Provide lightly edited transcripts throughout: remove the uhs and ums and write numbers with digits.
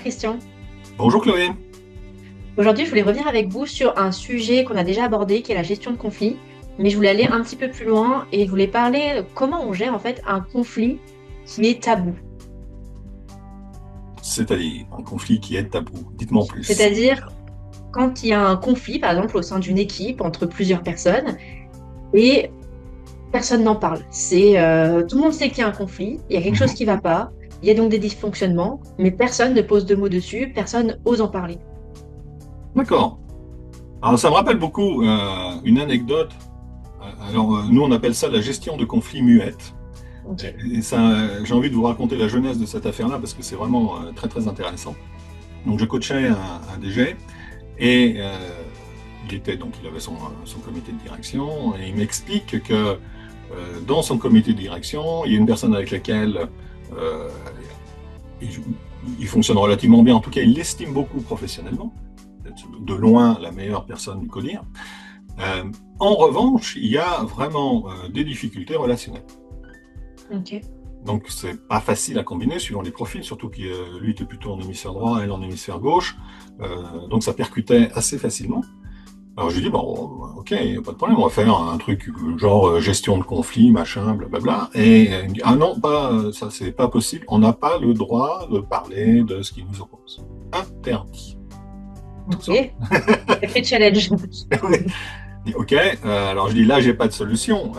Christian. Bonjour Chloé. Aujourd'hui, je voulais revenir avec vous sur un sujet qu'on a déjà abordé, qui est la gestion de conflits. Mais je voulais aller un petit peu plus loin et je voulais parler comment on gère en fait un conflit qui est tabou. C'est-à-dire un conflit qui est tabou. Dites-moi en plus. C'est-à-dire quand il y a un conflit, par exemple, au sein d'une équipe entre plusieurs personnes et personne n'en parle. Tout le monde sait qu'il y a un conflit, il y a quelque chose Mhm. qui ne va pas, il y a donc des dysfonctionnements, mais personne ne pose deux mots dessus, personne ose en parler. D'accord. Alors ça me rappelle beaucoup une anecdote. Nous on appelle ça la gestion de conflits muettes. Ok. Et ça, j'ai envie de vous raconter la genèse de cette affaire-là parce que c'est vraiment très très intéressant. Donc je coachais un DG et il avait son comité de direction et il m'explique que dans son comité de direction, il y a une personne avec laquelle euh, il, il fonctionne relativement bien. En tout cas, il l'estime beaucoup professionnellement. De loin la meilleure personne du CODIR. En revanche, il y a vraiment des difficultés relationnelles. Ok. Donc, c'est pas facile à combiner suivant les profils, surtout que lui était plutôt en hémisphère droit, elle en hémisphère gauche. Donc, ça percutait assez facilement. Alors, je lui dis, bon, ok, pas de problème, on va faire un truc genre gestion de conflit, machin, blablabla. Et il me dit, ah non, ça, c'est pas possible, on n'a pas le droit de parler de ce qui nous oppose. Interdit. Tout Ok. ça. Sacré challenge. Ok, alors je dis là, j'ai pas de solution,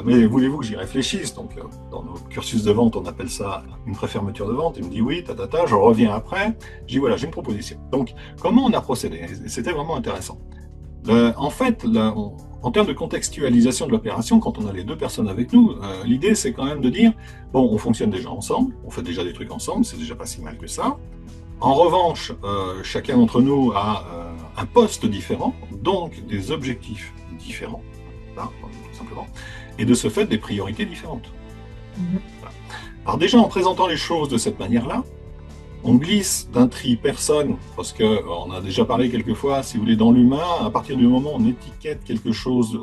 mais voulez-vous que j'y réfléchisse? Donc, dans nos cursus de vente, on appelle ça une préfermeture de vente. Il me dit oui, je reviens après. Je dis voilà, j'ai une proposition. Donc, comment on a procédé? C'était vraiment intéressant. En fait, en termes de contextualisation de l'opération, quand on a les deux personnes avec nous, l'idée c'est quand même de dire bon, on fonctionne déjà ensemble, on fait déjà des trucs ensemble, c'est déjà pas si mal que ça. En revanche, chacun d'entre nous a un poste différent, donc des objectifs différents, là, tout simplement, et de ce fait des priorités différentes. Mhm. Alors déjà, en présentant les choses de cette manière-là, on glisse d'un tri personne, parce qu'on a déjà parlé quelques fois, si vous voulez, dans l'humain, à partir du moment où on étiquette quelque chose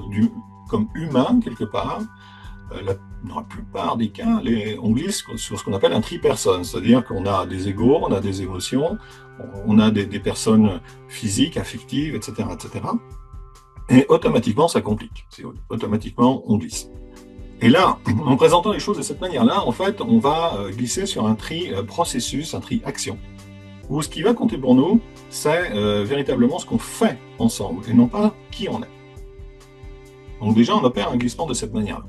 comme humain, quelque part, dans la plupart des cas, on glisse sur ce qu'on appelle un tri-personne, c'est-à-dire qu'on a des égos, on a des émotions, on a des personnes physiques, affectives, etc., etc. Et automatiquement, ça complique. Automatiquement, on glisse. Et là, en présentant les choses de cette manière-là, en fait, on va glisser sur un tri processus, un tri action, où ce qui va compter pour nous, c'est véritablement ce qu'on fait ensemble, et non pas qui on est. Donc déjà, on opère un glissement de cette manière-là.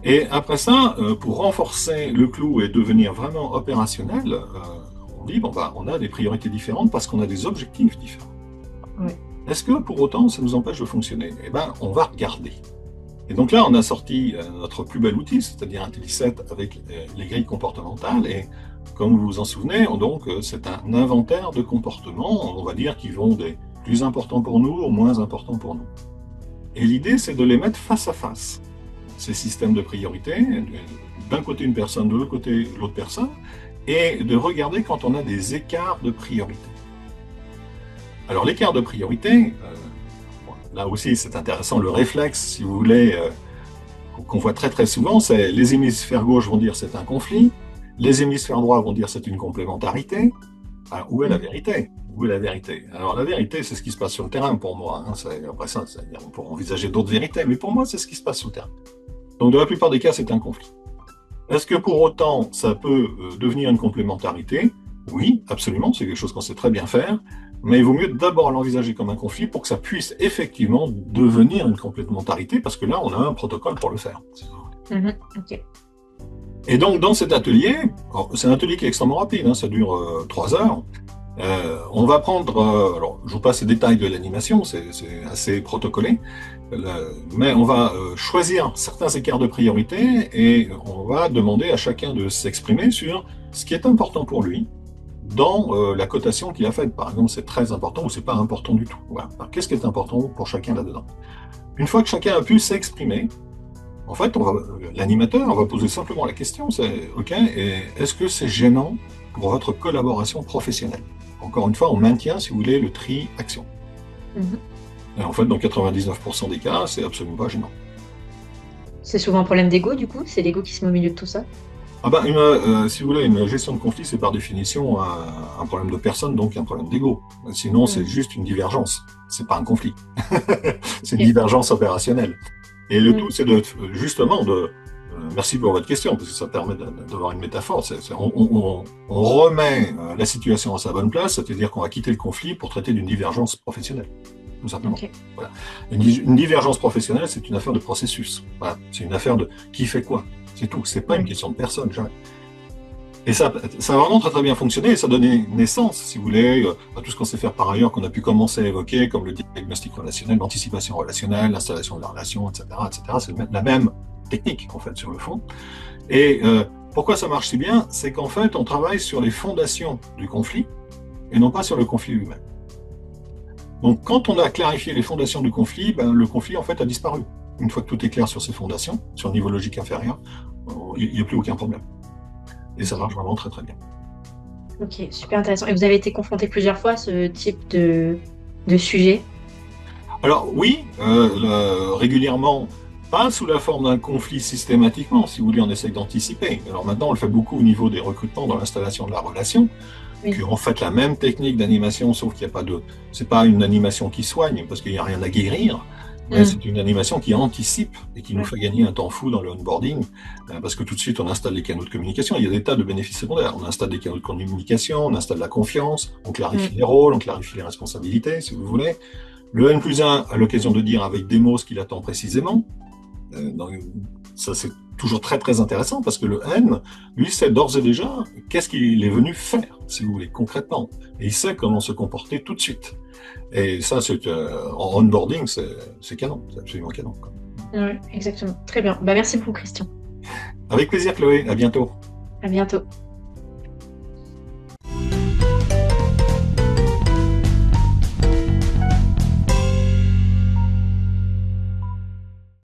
Et après ça, pour renforcer le clou et devenir vraiment opérationnel, on dit bon bah on a des priorités différentes parce qu'on a des objectifs différents. Ouais. Est-ce que pour autant ça nous empêche de fonctionner? Eh ben on va regarder. Et donc là on a sorti notre plus bel outil, c'est-à-dire Intelliset avec les grilles comportementales. Et comme vous vous en souvenez, donc c'est un inventaire de comportements, on va dire, qui vont des plus importants pour nous aux moins importants pour nous. Et l'idée c'est de les mettre face à face, ces systèmes de priorité, d'un côté une personne, de l'autre côté l'autre personne, et de regarder quand on a des écarts de priorité. Alors l'écart de priorité, là aussi c'est intéressant, le réflexe, si vous voulez, qu'on voit très très souvent, c'est les hémisphères gauche vont dire c'est un conflit, les hémisphères droits vont dire c'est une complémentarité. Alors, où est la vérité? Où est la vérité? Alors la vérité, c'est ce qui se passe sur le terrain pour moi. Après ça, on pourra envisager d'autres vérités, mais pour moi, c'est ce qui se passe sur le terrain. Donc, dans la plupart des cas, c'est un conflit. Est-ce que pour autant, ça peut devenir une complémentarité? Oui, absolument, c'est quelque chose qu'on sait très bien faire, mais il vaut mieux d'abord l'envisager comme un conflit pour que ça puisse effectivement devenir une complémentarité, parce que là, on a un protocole pour le faire. Ok. Et donc, dans cet atelier, c'est un atelier qui est extrêmement rapide, hein, ça dure 3 heures. On va prendre, alors je vous passe les détails de l'animation, c'est assez protocolé, mais on va choisir certains écarts de priorité et on va demander à chacun de s'exprimer sur ce qui est important pour lui dans la cotation qu'il a faite. Par exemple, c'est très important ou c'est pas important du tout. Voilà. Qu'est-ce qui est important pour chacun là-dedans? Une fois que chacun a pu s'exprimer, en fait, l'animateur va poser simplement la question, c'est OK, et est-ce que c'est gênant pour votre collaboration professionnelle? Encore une fois, on maintient, si vous voulez, le tri action. Mhm. Et en fait, dans 99% des cas, c'est absolument pas gênant. C'est souvent un problème d'ego, du coup. C'est l'ego qui se met au milieu de tout ça. Si vous voulez, une gestion de conflit, c'est par définition un problème de personne, donc un problème d'ego. Sinon, c'est juste une divergence. C'est pas un conflit. C'est une Ok. divergence opérationnelle. Et le tout, c'est justement merci pour votre question, parce que ça permet d'avoir une métaphore. On remet la situation à sa bonne place, c'est-à-dire qu'on va quitter le conflit pour traiter d'une divergence professionnelle, tout simplement. Ok. Voilà. Une divergence professionnelle, c'est une affaire de processus. Voilà. C'est une affaire de qui fait quoi. C'est tout. C'est pas une question de personne, jamais. Et ça a vraiment très très bien fonctionné et ça a donné naissance, si vous voulez, à tout ce qu'on sait faire par ailleurs, qu'on a pu commencer à évoquer, comme le diagnostic relationnel, l'anticipation relationnelle, l'installation de la relation, etc., etc. C'est la même technique, en fait, sur le fond. Et pourquoi ça marche si bien? C'est qu'en fait, on travaille sur les fondations du conflit et non pas sur le conflit lui-même. Donc, quand on a clarifié les fondations du conflit, le conflit, en fait, a disparu. Une fois que tout est clair sur ses fondations, sur le niveau logique inférieur, il n'y a plus aucun problème. Et ça marche vraiment très très bien. Ok, super intéressant. Et vous avez été confronté plusieurs fois à ce type de sujet? Alors oui, régulièrement, pas sous la forme d'un conflit systématiquement, si vous voulez, on essaie d'anticiper. Alors maintenant, on le fait beaucoup au niveau des recrutements dans l'installation de la relation, Oui. en fait la même technique d'animation, sauf qu'il n'y a pas c'est pas une animation qui soigne, parce qu'il n'y a rien à guérir, mais c'est une animation qui anticipe et qui nous fait gagner un temps fou dans le onboarding, parce que tout de suite, on installe les canaux de communication. Il y a des tas de bénéfices secondaires. On installe des canaux de communication, on installe la confiance, on clarifie les rôles, on clarifie les responsabilités, si vous voulez. Le N+1 a l'occasion de dire avec des mots ce qu'il attend précisément. Ça, c'est toujours très très intéressant parce que le N, lui, sait d'ores et déjà qu'est-ce qu'il est venu faire, si vous voulez, concrètement. Et il sait comment se comporter tout de suite. Et ça, en onboarding, c'est canon, c'est absolument canon. Oui, exactement. Très bien. Merci beaucoup, Christian. Avec plaisir, Chloé. À bientôt. À bientôt.